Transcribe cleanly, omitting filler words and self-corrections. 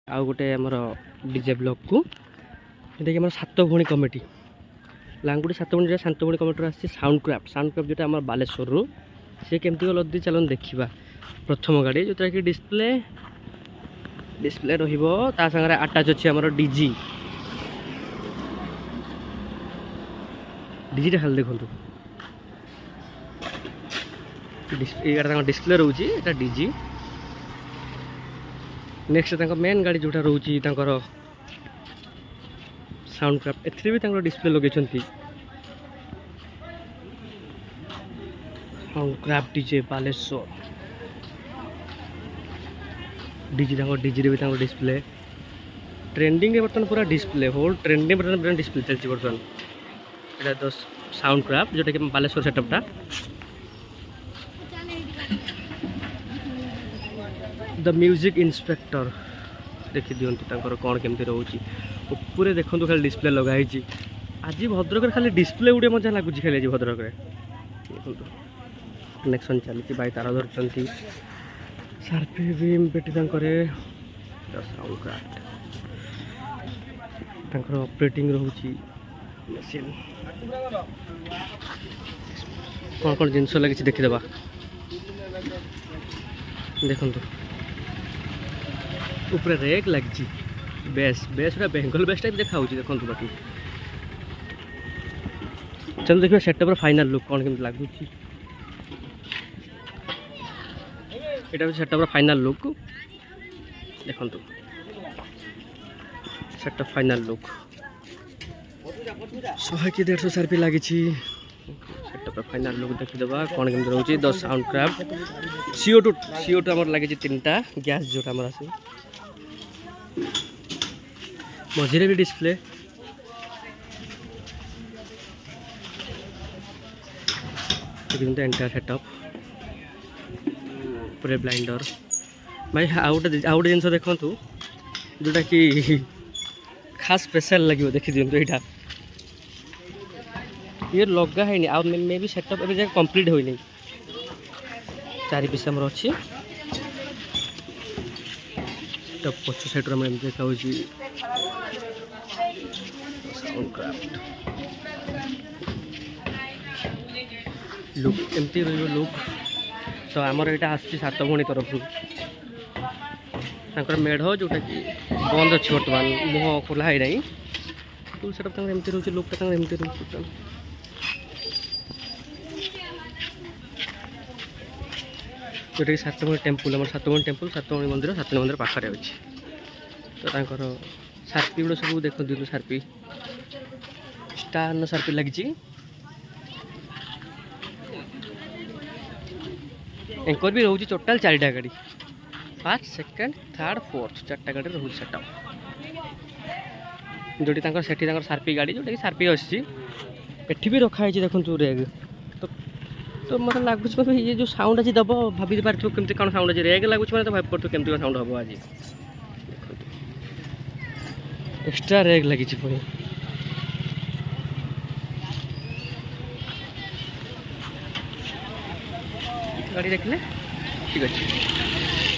आउ गोटे आमर डीजे ब्लॉक को देखिए आम सात भणी कमिटी लांगुड़ी सात भणी सात भणी कमिटी आसी साउंड क्राफ्ट जोटा आम बालेश्वर रु सी केमती गलती चलन देखा प्रथम गाड़ी जोटा कि डिस्प्ले डिस्प्ले रा आटाच अच्छे आम डीजी डीजीटा खाली देखो डिस्प्ले रोची डीजी नेक्स्ट मेन गाड़ी जोटा रोची साउंड क्राफ्ट एथि भी डिस्प्ले लगे sound craft DJ Baleshwar DG DG भी डिस्प्ले ट्रेंडिंग बर्तमान पूरा डिस्प्ले होल ट्रेंडिंग बर्तमान डिस्प्ले चलती बर्तमान यहाँ तो साउंड क्राफ्ट जोटा कि बालेश्वर सेटअपटा द म्यूजिक इंस्पेक्टर देखी दिखाँ कौन केमती रोचे ऊपर देखो खाली डिस्प्ले लगाई आज भद्रक खाली डिस्प्ले गुटे मजा लगुच खाली आज भद्रक देखो कनेक्शन चली बाई तार धरती सार्फी बीम पेटी साउंड क्राफ्ट ऑपरेटिंग रोची मशीन कौन कौन जिनस लगी देखीदे देखो ऊपर रेक लगी base base Bengal base type देखा देखो बाकी चलो देखिए सेटअप फाइनल लुक कौन केमती लगुच यहाँ सेटअप फाइनल लुक देखो सेटअप फाइनल लुक 100 कि 150 सार्फी लगी सेटअप फाइनल लुक देखीदे कौन केमती रोचे द साउंड क्राफ्ट CO2 आमर लगी 3टा गैस जोटा आमर आसे मझे भी डिस्प्ले एंटायर सेटअप पूरे ब्लाइंडर भाई आउ गोटे जिन देखु जोटा कि खास स्पेशल लगे देखी दिखाँ यहाँ ये लगा है आ मे भी सेटअप ए कंप्लीट होनी 4 पीस आमर अच्छी पछ साइड देखा साउंड क्राफ्ट लुक एमती लुक सो आमर यहाँ आसी 7 भणी तरफ मेढ़ जोटा कि बंद अच्छी बर्तमान मुह खोला है नहीं फुल सेटअप एमती रोचे लुकटा एमती रोचे जोटा कि 7 भणी टेम्पल आम 7 भणी टेम्पल 7 भणी मंदिर 7 भणी मंदिर पाखे अच्छे तो सार्फी गुड़ा सब देखो सार्फी स्टार सार्फी लगी एंकर भी रोचे टोटाल 4टा गाड़ी फर्स्ट सेकेंड थर्ड फोर्थ 4टा गाड़ी रोचे सेटअप जोटी सेठी सार्फी गाड़ी जोटा कि सार्फी आसी भी रखाई देखो रेग तो मतलब लगुच ये जो साउंड आज दब भाभी पार्थ केमती कौन साउंड आज रेग लगुच तो भाव पार्थ केमती साउंड हम आज एक्स्ट्रा रेग लगी पुणी गाड़ी देखले ठीक अच्छे।